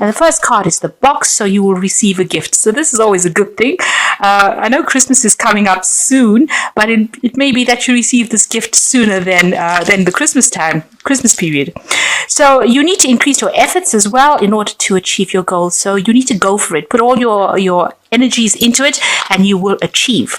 And the first card is the box, so you will receive a gift. So this is always a good thing. I know Christmas is coming up soon, but it may be that you receive this gift sooner than the Christmas period. So you need to increase your efforts as well in order to achieve your goals. So you need to go for it. Put all your energies into it, and you will achieve.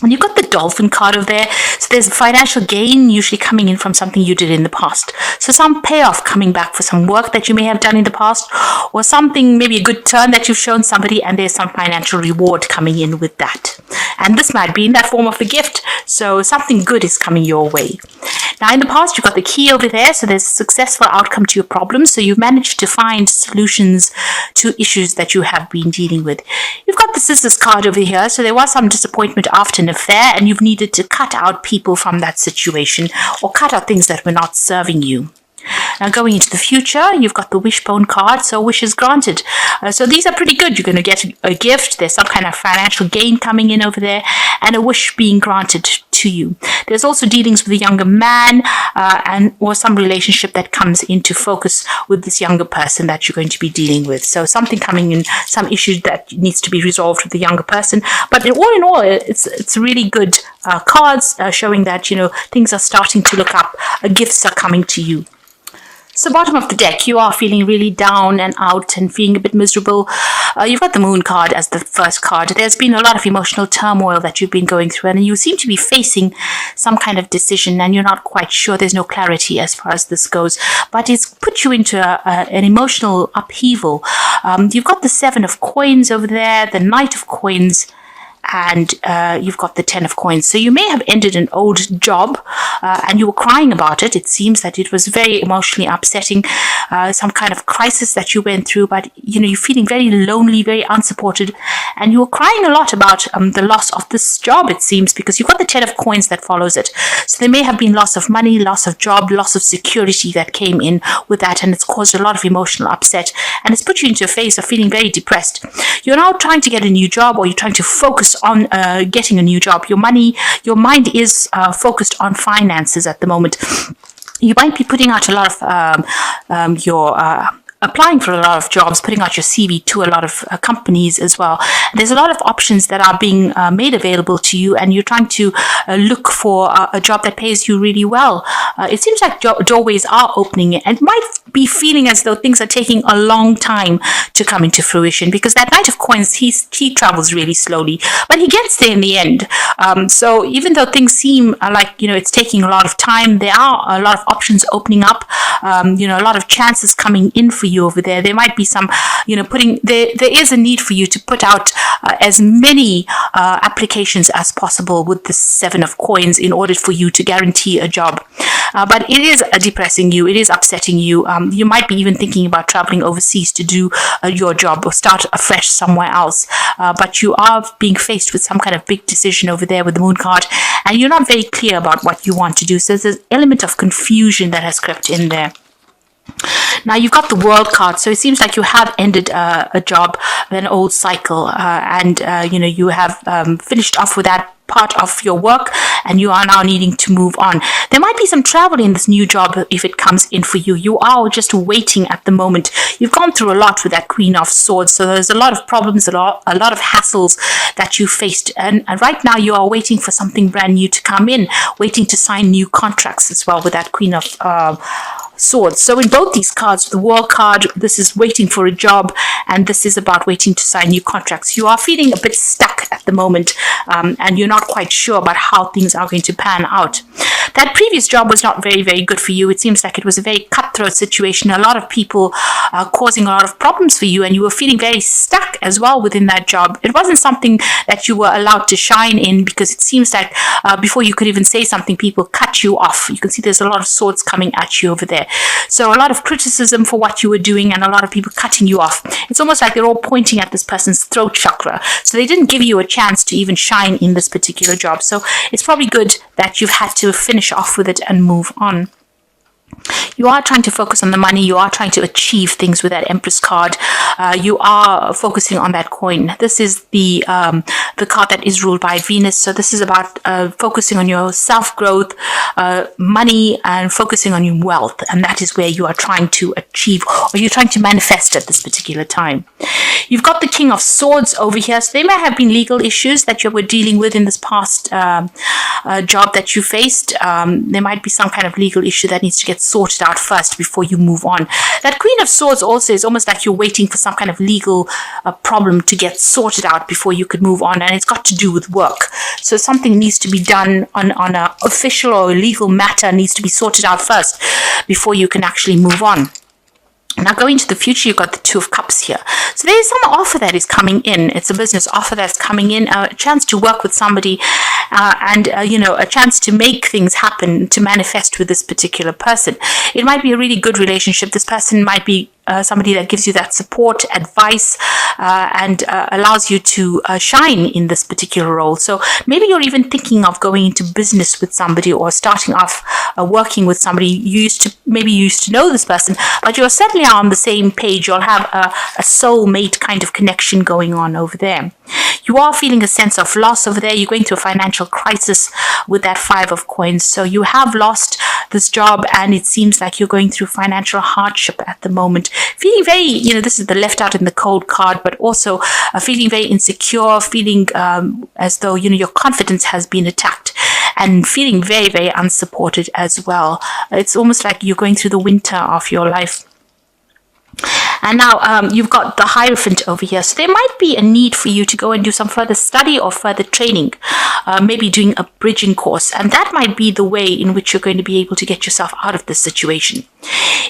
And you've got the dolphin card over there. So there's a financial gain usually coming in from something you did in the past. So some payoff coming back for some work that you may have done in the past, or something, maybe a good turn that you've shown somebody, and there's some financial reward coming in with that. And this might be in that form of a gift. So something good is coming your way. Now, in the past, you've got the key over there. So there's a successful outcome to your problems. So you've managed to find solutions to issues that you have been dealing with. You've got the scissors card over here. So there was some disappointment after an affair, and you've needed to cut out people from that situation, or cut out things that were not serving you. Now, going into the future, you've got the wishbone card, so wishes granted. So these are pretty good. You're going to get a gift. There's some kind of financial gain coming in over there, and a wish being granted to you. There's also dealings with a younger man, or some relationship that comes into focus with this younger person that you're going to be dealing with. So something coming in, some issue that needs to be resolved with the younger person. But in all, it's really good cards showing that things are starting to look up. Gifts are coming to you. So bottom of the deck, you are feeling really down and out and feeling a bit miserable. You've got the moon card as the first card. There's been a lot of emotional turmoil that you've been going through, and you seem to be facing some kind of decision, and you're not quite sure. There's no clarity as far as this goes, but it's put you into an emotional upheaval. You've got the 7 of coins over there, the Knight of coins, and you've got the 10 of coins. So you may have ended an old job, and you were crying about it. It seems that it was very emotionally upsetting, some kind of crisis that you went through, but you're feeling very lonely, very unsupported, and you were crying a lot about the loss of this job, it seems, because you've got the 10 of coins that follows it. So there may have been loss of money, loss of job, loss of security that came in with that, and it's caused a lot of emotional upset, and it's put you into a phase of feeling very depressed. You're now trying to get a new job, or you're trying to focus on getting a new job. Your mind is focused on finances at the moment. You might be putting out a lot of applying for a lot of jobs, putting out your CV to a lot of companies as well. There's a lot of options that are being made available to you, and you're trying to look for a job that pays you really well. It seems like doorways are opening, and might be feeling as though things are taking a long time to come into fruition, because that Knight of Coins, he travels really slowly, but he gets there in the end. So even though things seem like it's taking a lot of time, there are a lot of options opening up. A lot of chances coming in for you over there. There might be some, there is a need for you to put out as many applications as possible with the 7 of coins in order for you to guarantee a job. But it is depressing you. It is upsetting you. You might be even thinking about traveling overseas to do your job or start afresh somewhere else. But you are being faced with some kind of big decision over there with the moon card, and you're not very clear about what you want to do. So there's an element of confusion that has crept in there. Now you've got the World card, so it seems like you have ended a job, an old cycle, and you have finished off with that part of your work, and you are now needing to move on. There might be some travel in this new job if it comes in for you. You are just waiting at the moment. You've gone through a lot with that Queen of Swords, so there's a lot of problems, a lot of hassles that you faced, and right now you are waiting for something brand new to come in, waiting to sign new contracts as well with that Queen of Swords. So in both these cards, the World card, this is waiting for a job, and this is about waiting to sign new contracts. You are feeling a bit stuck at the moment, and you're not quite sure about how things are going to pan out. That previous job was not very, very good for you. It seems like it was a very cutthroat situation. A lot of people causing a lot of problems for you, and you were feeling very stuck as well within that job. It wasn't something that you were allowed to shine in, because it seems like before you could even say something, people cut you off. You can see there's a lot of swords coming at you over there. So a lot of criticism for what you were doing, and a lot of people cutting you off. It's almost like they're all pointing at this person's throat chakra. So they didn't give you a chance to even shine in this particular job. So it's probably good that you've had to finish off with it and move on. You are trying to focus on the money. You are trying to achieve things with that Empress card. You are focusing on that coin. This is the card that is ruled by Venus. So this is about focusing on your self-growth, money, and focusing on your wealth. And that is where you are trying to achieve, or you're trying to manifest at this particular time. You've got the King of Swords over here. So there may have been legal issues that you were dealing with in this past job that you faced. There might be some kind of legal issue that needs to get sorted out first before you move on. That Queen of Swords also is almost like you're waiting for some kind of legal problem to get sorted out before you could move on, and it's got to do with work. So something needs to be done on an official or legal matter needs to be sorted out first before you can actually move on. Now, going to the future, you've got the Two of Cups here. So there's some offer that is coming in. It's a business offer that's coming in, a chance to work with somebody, and a chance to make things happen, to manifest with this particular person. It might be a really good relationship. This person might be somebody that gives you that support, advice, and allows you to shine in this particular role. So maybe you're even thinking of going into business with somebody, or starting off working with somebody. You used to know this person, but you're certainly on the same page. You'll have a soulmate kind of connection going on over there. You are feeling a sense of loss over there. You're going through a financial crisis with that Five of Coins. So you have lost this job, and it seems like you're going through financial hardship at the moment. Feeling very, this is the left out in the cold card, but also feeling very insecure, feeling as though, your confidence has been attacked, and feeling very, very unsupported as well. It's almost like you're going through the winter of your life. And now you've got the Hierophant over here. So there might be a need for you to go and do some further study or further training, maybe doing a bridging course. And that might be the way in which you're going to be able to get yourself out of this situation.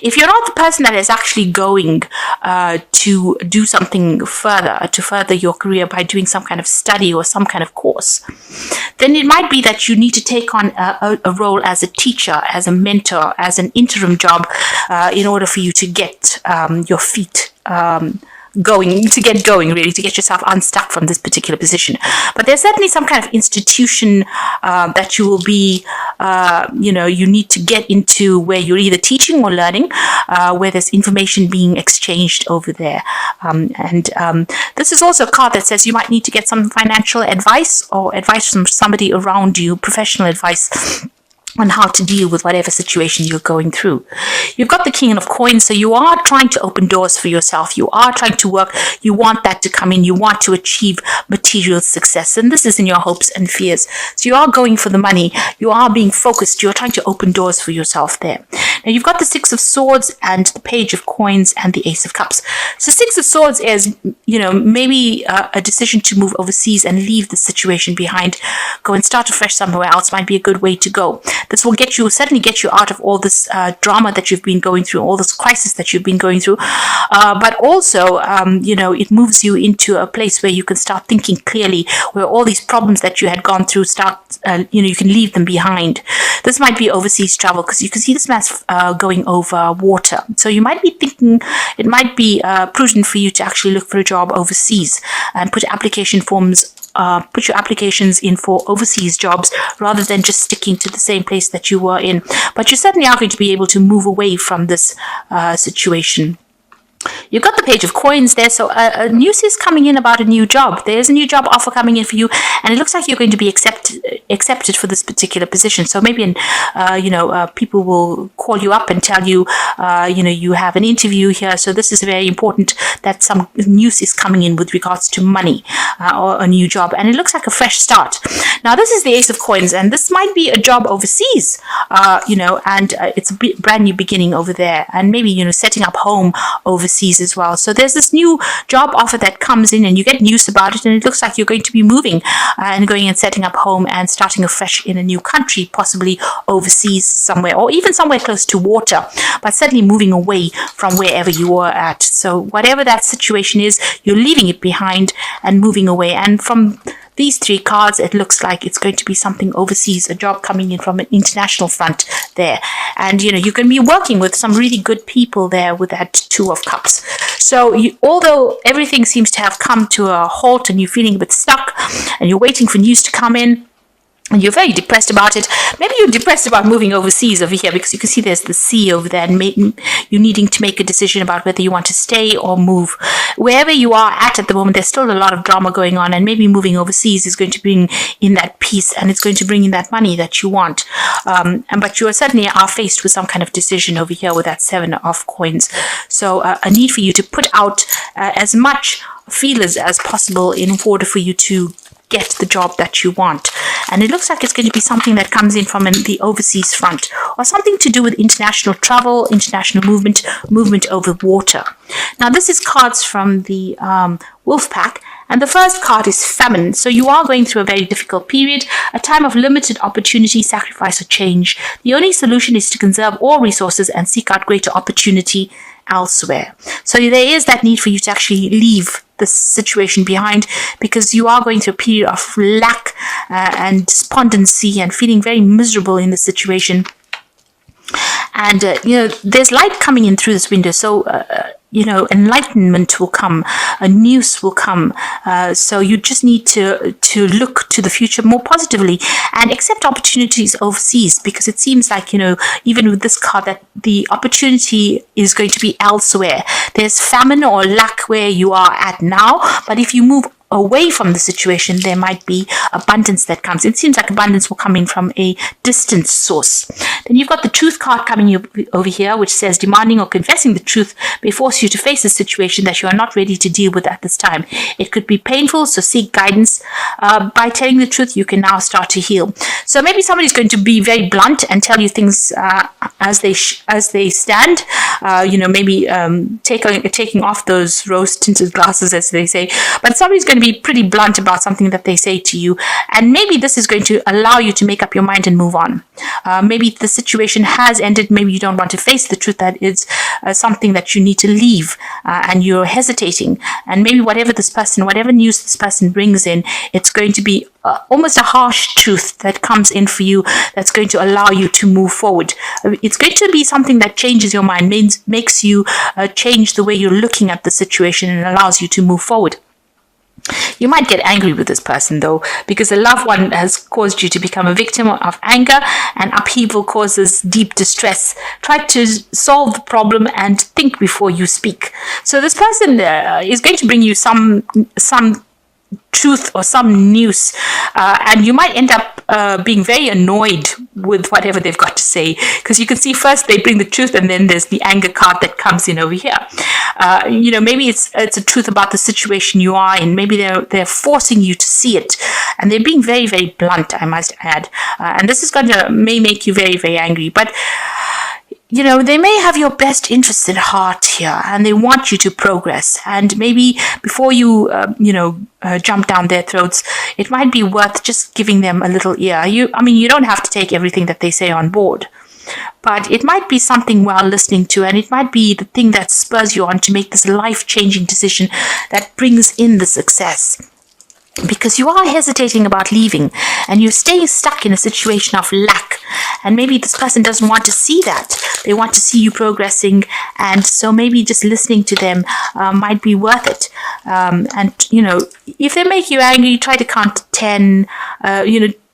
If you're not the person that is actually going to do something further, to further your career by doing some kind of study or some kind of course, then it might be that you need to take on a role as a teacher, as a mentor, as an interim job, in order for you to get your feet to get going, really, to get yourself unstuck from this particular position. But there's certainly some kind of institution that you will be, you need to get into, where you're either teaching or learning, where there's information being exchanged over there. This is also a card that says you might need to get some financial advice, or advice from somebody around you, professional advice on how to deal with whatever situation you're going through. You've got the King of Coins, so you are trying to open doors for yourself. You are trying to work. You want that to come in. You want to achieve material success, and this is in your hopes and fears. So you are going for the money. You are being focused. You're trying to open doors for yourself there. Now, you've got the Six of Swords and the Page of Coins and the Ace of Cups. So Six of Swords is, maybe a decision to move overseas and leave the situation behind. Go and start afresh somewhere else might be a good way to go. This will certainly get you out of all this drama that you've been going through, all this crisis that you've been going through. But also, it moves you into a place where you can start thinking clearly, where all these problems that you had gone through you can leave them behind. This might be overseas travel, because you can see this man's going over water. So you might be thinking it might be prudent for you to actually look for a job overseas and put your applications in for overseas jobs, rather than just sticking to the same place that you were in. But you certainly are going to be able to move away from this situation. You've got the Page of Coins there, so news is coming in about a new job. There's a new job offer coming in for you, and it looks like you're going to be accepted for this particular position. So maybe, people will call you up and tell you, you have an interview here. So this is very important that some news is coming in with regards to money or a new job, and it looks like a fresh start. Now, this is the Ace of Coins, and this might be a job overseas, and it's a brand new beginning over there, and maybe, setting up home overseas as well. So there's this new job offer that comes in, and you get news about it, and it looks like you're going to be moving and going and setting up home and starting afresh in a new country, possibly overseas somewhere, or even somewhere close to water, but certainly moving away from wherever you were at. So whatever that situation is, you're leaving it behind and moving away. And from these three cards, it looks like it's going to be something overseas, a job coming in from an international front there. And, you can be working with some really good people there with that Two of Cups. So although everything seems to have come to a halt and you're feeling a bit stuck and you're waiting for news to come in, and you're very depressed about it. Maybe you're depressed about moving overseas over here, because you can see there's the sea over there, and you needing to make a decision about whether you want to stay or move. Wherever you are at the moment, there's still a lot of drama going on, and maybe moving overseas is going to bring in that peace, and it's going to bring in that money that you want. But you certainly are faced with some kind of decision over here with that 7 of coins. So a need for you to put out as much feelers as possible in order for you to get the job that you want. And it looks like it's going to be something that comes in from the overseas front, or something to do with international travel, international movement over water. Now, this is cards from the Wolf Pack, and the first card is famine. So you are going through a very difficult period, a time of limited opportunity, sacrifice, or change. The only solution is to conserve all resources and seek out greater opportunity elsewhere. So there is that need for you to actually leave the situation behind, because you are going through a period of lack and despondency and feeling very miserable in the situation. And there's light coming in through this window, so enlightenment will come, a news will come. So you just need to look to the future more positively and accept opportunities overseas, because it seems like, even with this card, that the opportunity is going to be elsewhere. There's famine or lack where you are at now, but if you move away from the situation, there might be abundance that comes. It seems like abundance will come in from a distant source. Then you've got the truth card coming over here, which says demanding or confessing the truth may force you to face a situation that you are not ready to deal with at this time. It could be painful, so seek guidance. By telling the truth, you can now start to heal. So maybe somebody's going to be very blunt and tell you things as they stand. Maybe taking off those rose-tinted glasses, as they say. But somebody's going to be pretty blunt about something that they say to you, and maybe this is going to allow you to make up your mind and move on. Maybe the situation has ended, maybe you don't want to face the truth that it's something that you need to leave, and you're hesitating, and maybe whatever news this person brings in, it's going to be almost a harsh truth that comes in for you, that's going to allow you to move forward. It's going to be something that changes your mind, makes you change the way you're looking at the situation, and allows you to move forward. You might get angry with this person, though, because a loved one has caused you to become a victim of anger, and upheaval causes deep distress. Try to solve the problem and think before you speak. So this person is going to bring you some truth or some news, and you might end up being very annoyed with whatever they've got to say, because you can see first they bring the truth, and then there's the anger card that comes in over here. Maybe it's a truth about the situation you are in. Maybe they're forcing you to see it, and they're being very, very blunt, I must add. And this is may make you very, very angry, but they may have your best interest at heart here, and they want you to progress. And maybe before you, jump down their throats, it might be worth just giving them a little ear. You don't have to take everything that they say on board, but it might be something well listening to, and it might be the thing that spurs you on to make this life-changing decision that brings in the success. Because you are hesitating about leaving, and you're staying stuck in a situation of lack, and maybe this person doesn't want to see that. They want to see you progressing, and so maybe just listening to them might be worth it. If they make you angry, try to count to 10.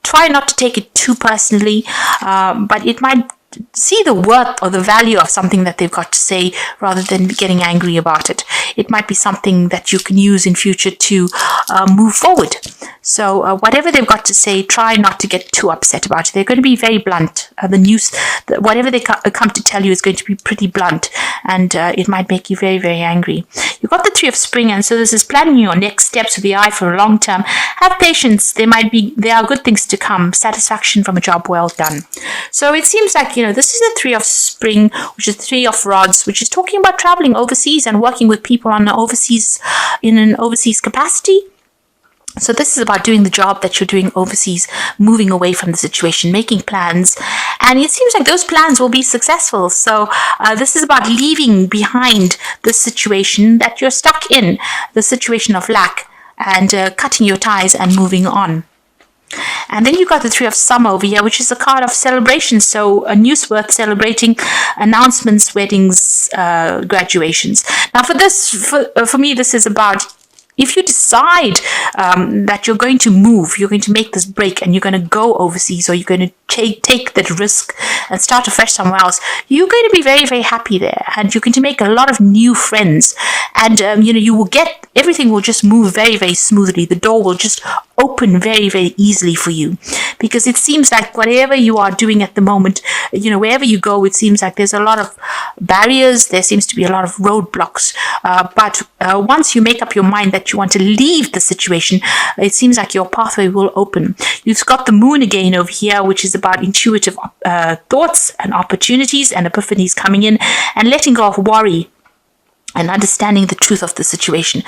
Try not to take it too personally, but it might see the worth or the value of something that they've got to say, rather than getting angry about it. It might be something that you can use in future to move forward. So whatever they've got to say, try not to get too upset about it. They're going to be very blunt. The news, whatever they come to tell you, is going to be pretty blunt, and it might make you very, very angry. You've got the 3 of Spring, and so this is planning your next steps with the eye for a long term. Have patience. There are good things to come. Satisfaction from a job well done. So it seems like, this is the 3 of Spring, which is 3 of Rods, which is talking about traveling overseas and working with people in an overseas capacity. So this is about doing the job that you're doing overseas, moving away from the situation, making plans, and it seems like those plans will be successful. So this is about leaving behind the situation that you're stuck in, the situation of lack, and cutting your ties and moving on. And then you got the 3 of Summer over here, which is a card of celebration. So a news worth celebrating, announcements, weddings, graduations. Now for me, this is about if you decide that you're going to move, you're going to make this break and you're going to go overseas, or you're going to take that risk and start afresh somewhere else, you're going to be very, very happy there, and you're going to make a lot of new friends, and you will get, everything will just move very, very smoothly. The door will just open very, very easily for you, because it seems like whatever you are doing at the moment, wherever you go, it seems like there's a lot of barriers, there seems to be a lot of roadblocks, but once you make up your mind that you want to leave the situation, it seems like your pathway will open. You've got the moon again over here, which is about intuitive thoughts and opportunities and epiphanies coming in, and letting go of worry and understanding the truth of the situation.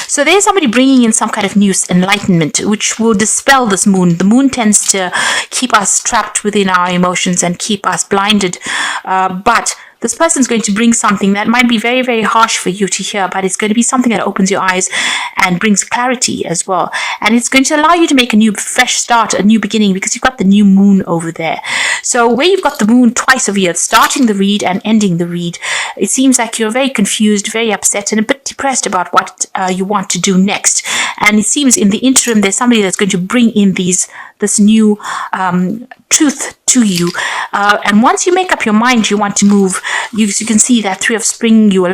So there's somebody bringing in some kind of news, enlightenment, which will dispel this moon. The moon tends to keep us trapped within our emotions and keep us blinded, but this person's going to bring something that might be very, very harsh for you to hear, but it's going to be something that opens your eyes and brings clarity as well. And it's going to allow you to make a new, fresh start, a new beginning, because you've got the new moon over there. So where you've got the moon twice over here, starting the read and ending the read, it seems like you're very confused, very upset, and a bit depressed about what you want to do next. And it seems in the interim, there's somebody that's going to bring in this new truth to you, and once you make up your mind you want to move, you can see that Three of Spring, you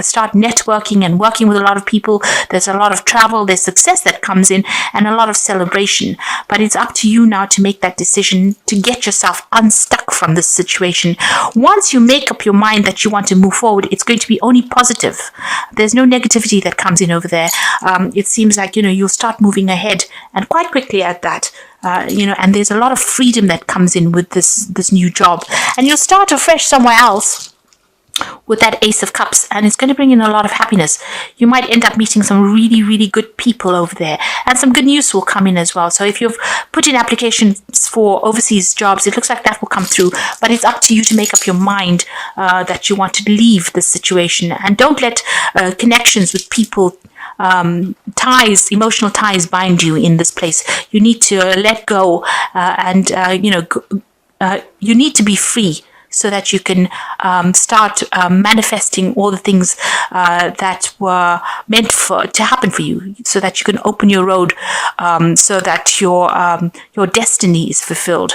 start networking and working with a lot of people. There's a lot of travel, there's success that comes in, and a lot of celebration. But it's up to you now to make that decision to get yourself unstuck from this situation. Once you make up your mind that you want to move forward, it's going to be only positive. There's no negativity that comes in over there. It seems like you'll start moving ahead, and quite quickly at that. And there's a lot of freedom that comes in with this new job, and you'll start afresh somewhere else with that Ace of Cups, and it's going to bring in a lot of happiness. You might end up meeting some really, really good people over there, and some good news will come in as well. So if you've put in applications for overseas jobs, it looks like that will come through, but it's up to you to make up your mind that you want to leave this situation, and don't let connections with people, emotional ties bind you in this place. You need to let go, and you need to be free, so that you can start manifesting all the things that were meant to happen for you, so that you can open your road, so that your destiny is fulfilled.